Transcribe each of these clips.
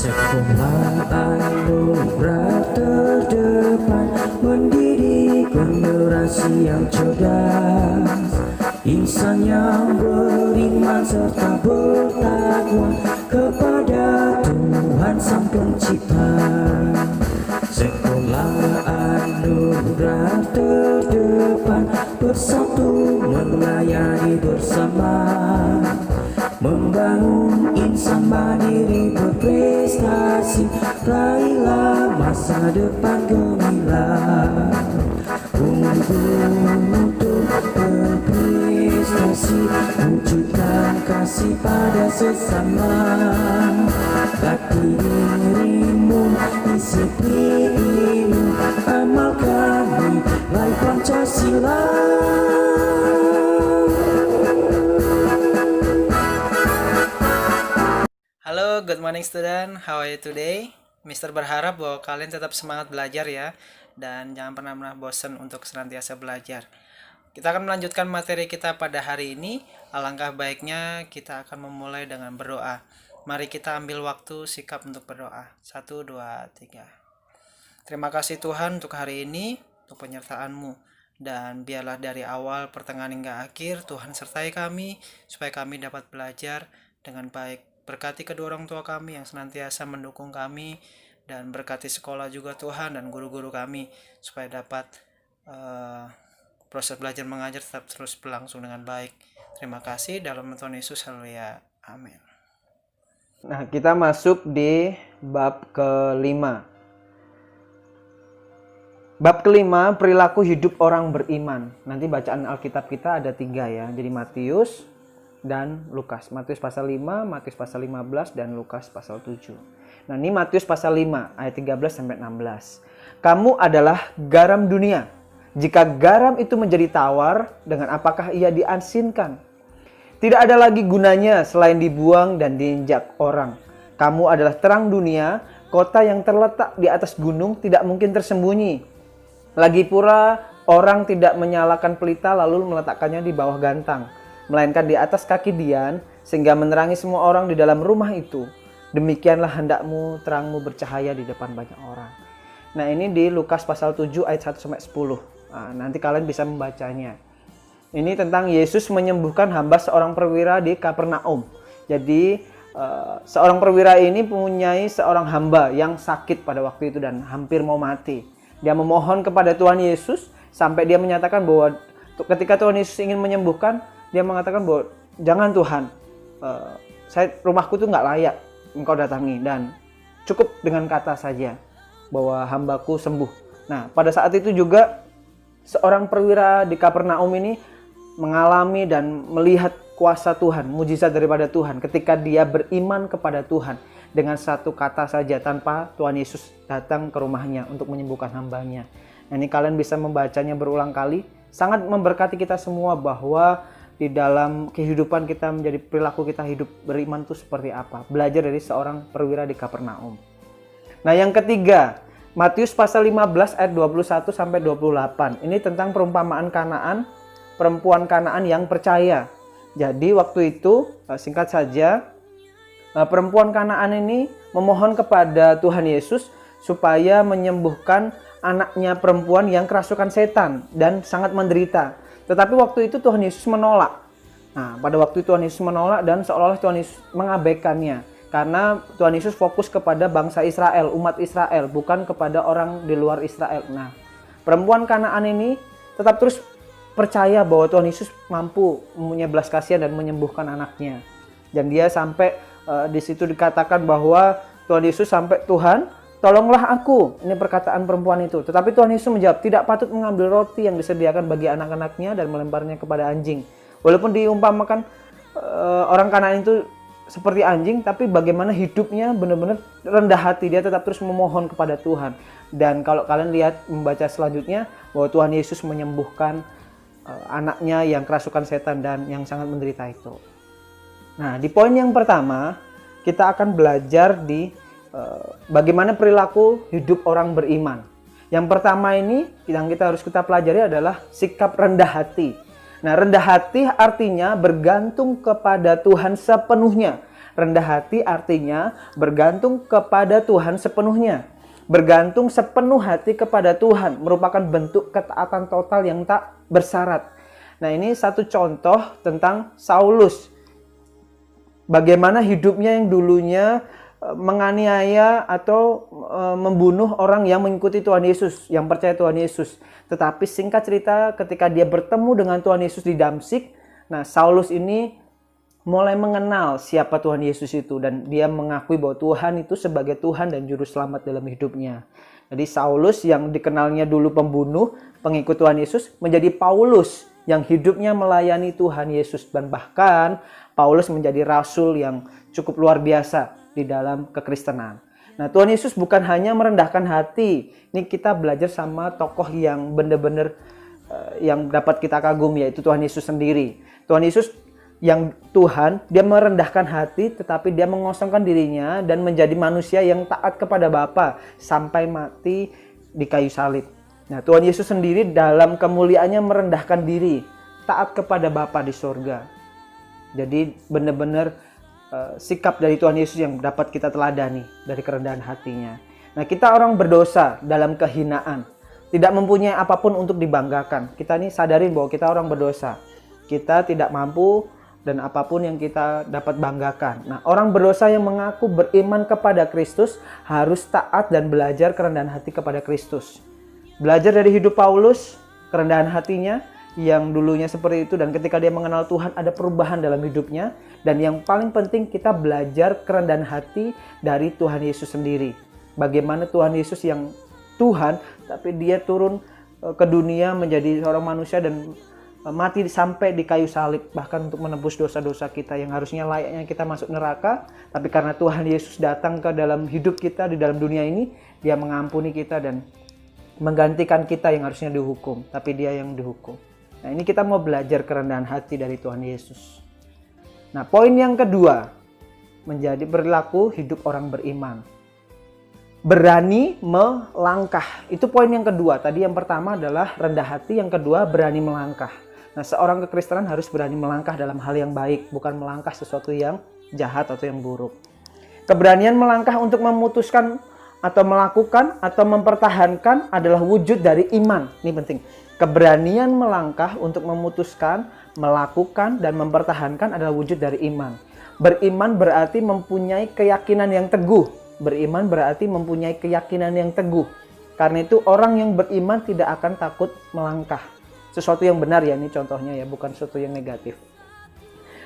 Sekolah anugerah terdepan mendidik generasi yang cerdas, insan yang beriman serta bertakwa kepada Tuhan Sang Pencipta. Sekolah anugerah terdepan bersatu melayani bersama, membangun insan mandiri berprestasi, raihlah masa depan gemilang. Untuk berprestasi, wujudkan kasih pada sesama, latih dirimu, disiplin amalkan nilai Pancasila. Halo, good morning student. How are you today? Mister berharap bahwa kalian tetap semangat belajar ya, dan jangan pernah bosan untuk senantiasa belajar. Kita akan melanjutkan materi kita pada hari ini. Alangkah baiknya kita akan memulai dengan berdoa. Mari kita ambil waktu sikap untuk berdoa. 1, 2, 3. Terima kasih Tuhan untuk hari ini, untuk penyertaan-Mu. Dan biarlah dari awal, pertengahan hingga akhir, Tuhan sertai kami, supaya kami dapat belajar dengan baik. Berkati kedua orang tua kami yang senantiasa mendukung kami, dan berkati sekolah juga Tuhan dan guru-guru kami, supaya dapat proses belajar mengajar tetap terus berlangsung dengan baik. Terima kasih dalam nama Tuhan Yesus, haleluya, amin. Nah, kita masuk di bab kelima. Bab kelima, perilaku hidup orang beriman. Nanti bacaan Alkitab kita ada 3 ya. Jadi Matius dan Lukas. Matius pasal 5, Matius pasal 15, dan Lukas pasal 7. Nah, ini Matius pasal 5 ayat 13 sampai 16. Kamu adalah garam dunia. Jika garam itu menjadi tawar, dengan apakah ia diasinkan? Tidak ada lagi gunanya selain dibuang dan diinjak orang. Kamu adalah terang dunia. Kota yang terletak di atas gunung tidak mungkin tersembunyi. Lagi pula, orang tidak menyalakan pelita lalu meletakkannya di bawah gantang, melainkan di atas kaki dian, sehingga menerangi semua orang di dalam rumah itu. Demikianlah hendakmu terangmu bercahaya di depan banyak orang. Nah, ini di Lukas pasal 7 ayat 1 sampai 10. Nah, nanti kalian bisa membacanya. Ini tentang Yesus menyembuhkan hamba seorang perwira di Kapernaum. Jadi seorang perwira ini mempunyai seorang hamba yang sakit pada waktu itu dan hampir mau mati. Dia memohon kepada Tuhan Yesus sampai dia menyatakan bahwa ketika Tuhan Yesus ingin menyembuhkan, dia mengatakan bahwa jangan Tuhan, rumahku tuh nggak layak engkau datangi, dan cukup dengan kata saja bahwa hambaku sembuh. Nah, pada saat itu juga seorang perwira di Kapernaum ini mengalami dan melihat kuasa Tuhan, mujizat daripada Tuhan ketika dia beriman kepada Tuhan dengan satu kata saja tanpa Tuhan Yesus datang ke rumahnya untuk menyembuhkan hambanya. Nah, ini kalian bisa membacanya berulang kali. Sangat memberkati kita semua bahwa di dalam kehidupan kita menjadi perilaku kita hidup beriman itu seperti apa. Belajar dari seorang perwira di Kapernaum. Nah, yang ketiga, Matius pasal 15 ayat 21 sampai 28. Ini tentang perumpamaan Kanaan, perempuan Kanaan yang percaya. Jadi waktu itu, singkat saja, perempuan Kanaan ini memohon kepada Tuhan Yesus supaya menyembuhkan anaknya perempuan yang kerasukan setan dan sangat menderita. Tetapi waktu itu Tuhan Yesus menolak. Nah, pada waktu Tuhan Yesus menolak dan seolah-olah Tuhan Yesus mengabaikannya. Karena Tuhan Yesus fokus kepada bangsa Israel, umat Israel, bukan kepada orang di luar Israel. Nah, perempuan Kanaan ini tetap terus percaya bahwa Tuhan Yesus mampu mempunyai belas kasihan dan menyembuhkan anaknya. Dan dia sampai di situ dikatakan bahwa Tuhan Yesus sampai, Tuhan, tolonglah aku. Ini perkataan perempuan itu. Tetapi Tuhan Yesus menjawab, tidak patut mengambil roti yang disediakan bagi anak-anaknya dan melemparnya kepada anjing. Walaupun diumpamakan orang Kanaan itu seperti anjing, tapi bagaimana hidupnya benar-benar rendah hati. Dia tetap terus memohon kepada Tuhan. Dan kalau kalian lihat membaca selanjutnya, bahwa Tuhan Yesus menyembuhkan anaknya yang kerasukan setan dan yang sangat menderita itu. Nah, di poin yang pertama, kita akan belajar di bagaimana perilaku hidup orang beriman. Yang pertama ini, yang kita harus pelajari adalah sikap rendah hati. Nah, rendah hati artinya bergantung kepada Tuhan sepenuhnya. Rendah hati artinya bergantung kepada Tuhan sepenuhnya. Bergantung sepenuh hati kepada Tuhan merupakan bentuk ketaatan total yang tak bersyarat. Nah, ini satu contoh tentang Saulus. Bagaimana hidupnya yang dulunya menganiaya atau membunuh orang yang mengikuti Tuhan Yesus, yang percaya Tuhan Yesus. Tetapi singkat cerita, ketika dia bertemu dengan Tuhan Yesus di Damsyik, nah Saulus ini mulai mengenal siapa Tuhan Yesus itu, dan dia mengakui bahwa Tuhan itu sebagai Tuhan dan juru selamat dalam hidupnya. Jadi Saulus yang dikenalnya dulu pembunuh, pengikut Tuhan Yesus, menjadi Paulus yang hidupnya melayani Tuhan Yesus, dan bahkan Paulus menjadi rasul yang cukup luar biasa di dalam kekristenan. Nah, Tuhan Yesus bukan hanya merendahkan hati. Ini kita belajar sama tokoh yang benar-benar yang dapat kita kagum, yaitu Tuhan Yesus sendiri. Tuhan Yesus yang Tuhan, dia merendahkan hati, tetapi dia mengosongkan dirinya dan menjadi manusia yang taat kepada Bapa sampai mati di kayu salib. Nah, Tuhan Yesus sendiri dalam kemuliaannya merendahkan diri, taat kepada Bapa di surga. Jadi benar-benar sikap dari Tuhan Yesus yang dapat kita teladani dari kerendahan hatinya. Nah, kita orang berdosa dalam kehinaan, tidak mempunyai apapun untuk dibanggakan. Kita ini sadarin bahwa kita orang berdosa. Kita tidak mampu dan apapun yang kita dapat banggakan. Nah, orang berdosa yang mengaku beriman kepada Kristus harus taat dan belajar kerendahan hati kepada Kristus. Belajar dari hidup Paulus, kerendahan hatinya yang dulunya seperti itu, dan ketika dia mengenal Tuhan ada perubahan dalam hidupnya. Dan yang paling penting, kita belajar kerendahan hati dari Tuhan Yesus sendiri. Bagaimana Tuhan Yesus yang Tuhan, tapi dia turun ke dunia menjadi seorang manusia dan mati sampai di kayu salib, bahkan untuk menebus dosa-dosa kita yang harusnya layaknya kita masuk neraka. Tapi karena Tuhan Yesus datang ke dalam hidup kita di dalam dunia ini, dia mengampuni kita dan menggantikan kita yang harusnya dihukum, tapi dia yang dihukum. Nah, ini kita mau belajar kerendahan hati dari Tuhan Yesus. Nah, poin yang kedua, menjadi perilaku hidup orang beriman. Berani melangkah. Itu poin yang kedua. Tadi yang pertama adalah rendah hati, yang kedua berani melangkah. Nah, seorang kekristenan harus berani melangkah dalam hal yang baik, bukan melangkah sesuatu yang jahat atau yang buruk. Keberanian melangkah untuk memutuskan atau melakukan atau mempertahankan adalah wujud dari iman. Ini penting. Keberanian melangkah untuk memutuskan, melakukan, dan mempertahankan adalah wujud dari iman. Beriman berarti mempunyai keyakinan yang teguh. Beriman berarti mempunyai keyakinan yang teguh. Karena itu orang yang beriman tidak akan takut melangkah. Sesuatu yang benar ya, ini contohnya ya, bukan sesuatu yang negatif.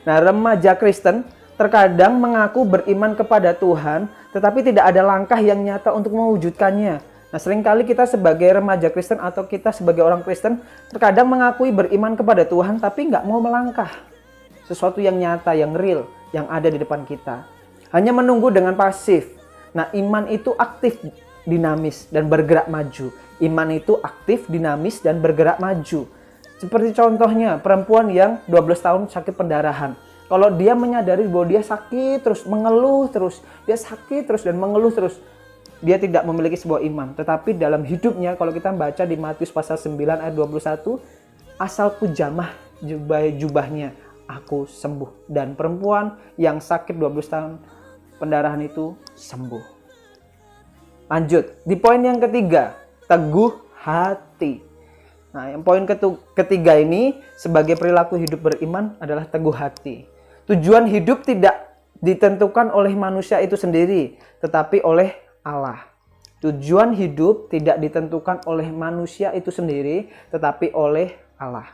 Nah, remaja Kristen terkadang mengaku beriman kepada Tuhan, tetapi tidak ada langkah yang nyata untuk mewujudkannya. Nah, seringkali kita sebagai remaja Kristen atau kita sebagai orang Kristen terkadang mengakui beriman kepada Tuhan, tapi nggak mau melangkah. Sesuatu yang nyata, yang real, yang ada di depan kita. Hanya menunggu dengan pasif. Nah, iman itu aktif, dinamis, dan bergerak maju. Iman itu aktif, dinamis, dan bergerak maju. Seperti contohnya perempuan yang 12 tahun sakit pendarahan. Kalau dia menyadari bahwa dia sakit terus, mengeluh terus, dia sakit terus dan mengeluh terus, dia tidak memiliki sebuah iman. Tetapi dalam hidupnya, kalau kita baca di Matius pasal 9 ayat 21, asalku jamah jubahnya, aku sembuh. Dan perempuan yang sakit 12 tahun pendarahan itu sembuh. Lanjut, di poin yang ketiga, teguh hati. Nah, yang poin ketiga ini sebagai perilaku hidup beriman adalah teguh hati. Tujuan hidup tidak ditentukan oleh manusia itu sendiri, tetapi oleh Allah. Tujuan hidup tidak ditentukan oleh manusia itu sendiri, tetapi oleh Allah.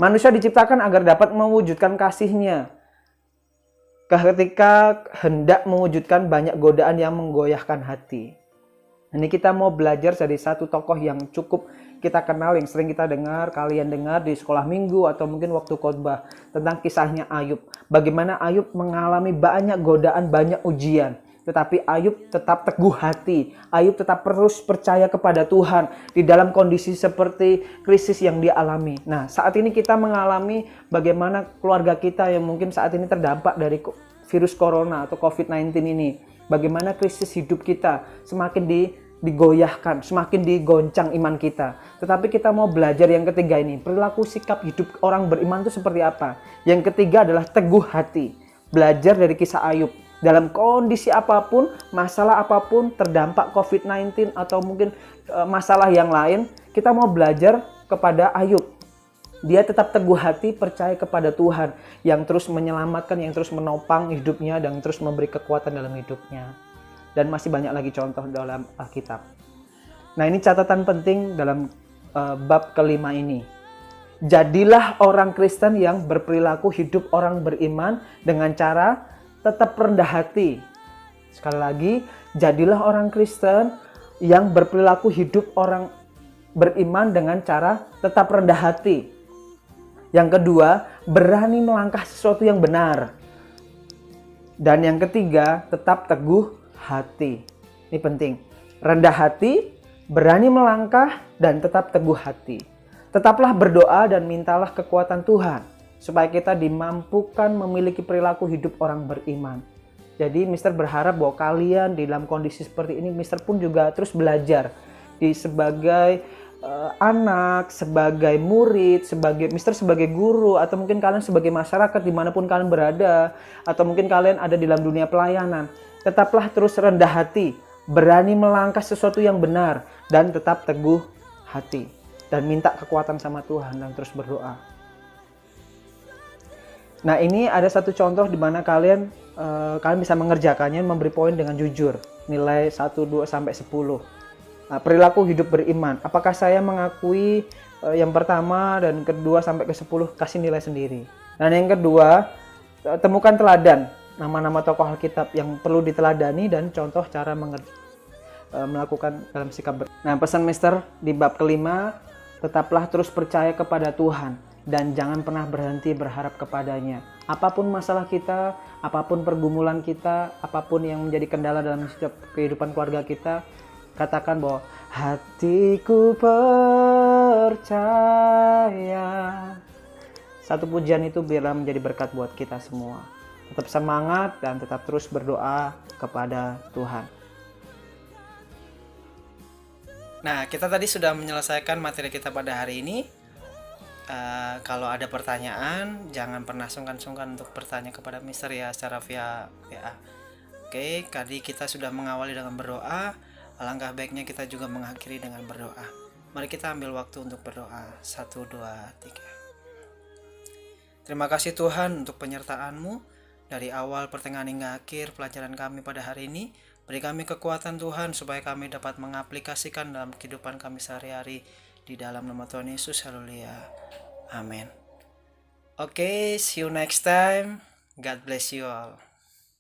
Manusia diciptakan agar dapat mewujudkan kasih-Nya. Ketika hendak mewujudkan banyak godaan yang menggoyahkan hati. Ini kita mau belajar dari satu tokoh yang cukup kita kenal, yang sering kita dengar, kalian dengar di sekolah minggu atau mungkin waktu khotbah, tentang kisahnya Ayub. Bagaimana Ayub mengalami banyak godaan, banyak ujian. Tetapi Ayub tetap teguh hati. Ayub tetap terus percaya kepada Tuhan di dalam kondisi seperti krisis yang dia alami. Nah, saat ini kita mengalami bagaimana keluarga kita yang mungkin saat ini terdampak dari virus corona atau COVID-19 ini. Bagaimana krisis hidup kita semakin digoyahkan, semakin digoncang iman kita. Tetapi kita mau belajar yang ketiga ini. Perilaku sikap hidup orang beriman itu seperti apa? Yang ketiga adalah teguh hati. belajar dari kisah Ayub. Dalam kondisi apapun, masalah apapun, terdampak COVID-19 atau mungkin masalah yang lain, kita mau belajar kepada Ayub. Dia tetap teguh hati, percaya kepada Tuhan yang terus menyelamatkan, yang terus menopang hidupnya, dan terus memberi kekuatan dalam hidupnya. Dan masih banyak lagi contoh dalam Alkitab. Nah, ini catatan penting dalam bab kelima ini. Jadilah orang Kristen yang berperilaku hidup orang beriman dengan cara tetap rendah hati. Sekali lagi, jadilah orang Kristen yang berperilaku hidup orang beriman dengan cara tetap rendah hati. Yang kedua, berani melangkah sesuatu yang benar. Dan yang ketiga, tetap teguh hati. Ini penting. Rendah hati, berani melangkah, dan tetap teguh hati. Tetaplah berdoa dan mintalah kekuatan Tuhan supaya kita dimampukan memiliki perilaku hidup orang beriman. Jadi Mister berharap bahwa kalian di dalam kondisi seperti ini, Mister pun juga terus belajar sebagai anak, sebagai murid, Mister sebagai guru, atau mungkin kalian sebagai masyarakat dimanapun kalian berada, atau mungkin kalian ada di dalam dunia pelayanan. Tetaplah terus rendah hati, berani melangkah sesuatu yang benar, dan tetap teguh hati. Dan minta kekuatan sama Tuhan dan terus berdoa. Nah, ini ada satu contoh di mana kalian bisa mengerjakannya, memberi poin dengan jujur. Nilai 1, 2, sampai 10. Nah, perilaku hidup beriman. Apakah saya mengakui yang pertama dan kedua sampai ke 10, kasih nilai sendiri. Dan yang kedua, temukan teladan. Nama-nama tokoh Alkitab yang perlu diteladani dan contoh cara melakukan dalam sikap Nah, pesan Mister di bab kelima, tetaplah terus percaya kepada Tuhan dan jangan pernah berhenti berharap kepadanya. Apapun masalah kita, apapun pergumulan kita, apapun yang menjadi kendala dalam kehidupan keluarga kita, katakan bahwa hatiku percaya. Satu pujian itu biarlah menjadi berkat buat kita semua. Tetap semangat dan tetap terus berdoa kepada Tuhan. Nah, kita tadi sudah menyelesaikan materi kita pada hari ini. Kalau ada pertanyaan, jangan pernah sungkan-sungkan untuk bertanya kepada Mister ya secara via WA. Oke, tadi kita sudah mengawali dengan berdoa. Alangkah baiknya kita juga mengakhiri dengan berdoa. Mari kita ambil waktu untuk berdoa. 1, 2, 3. Terima kasih Tuhan untuk penyertaan-Mu dari awal, pertengahan hingga akhir pelajaran kami pada hari ini. Beri kami kekuatan Tuhan supaya kami dapat mengaplikasikan dalam kehidupan kami sehari-hari di dalam nama Tuhan Yesus. Haleluya. Amin. Oke, see you next time. God bless you all.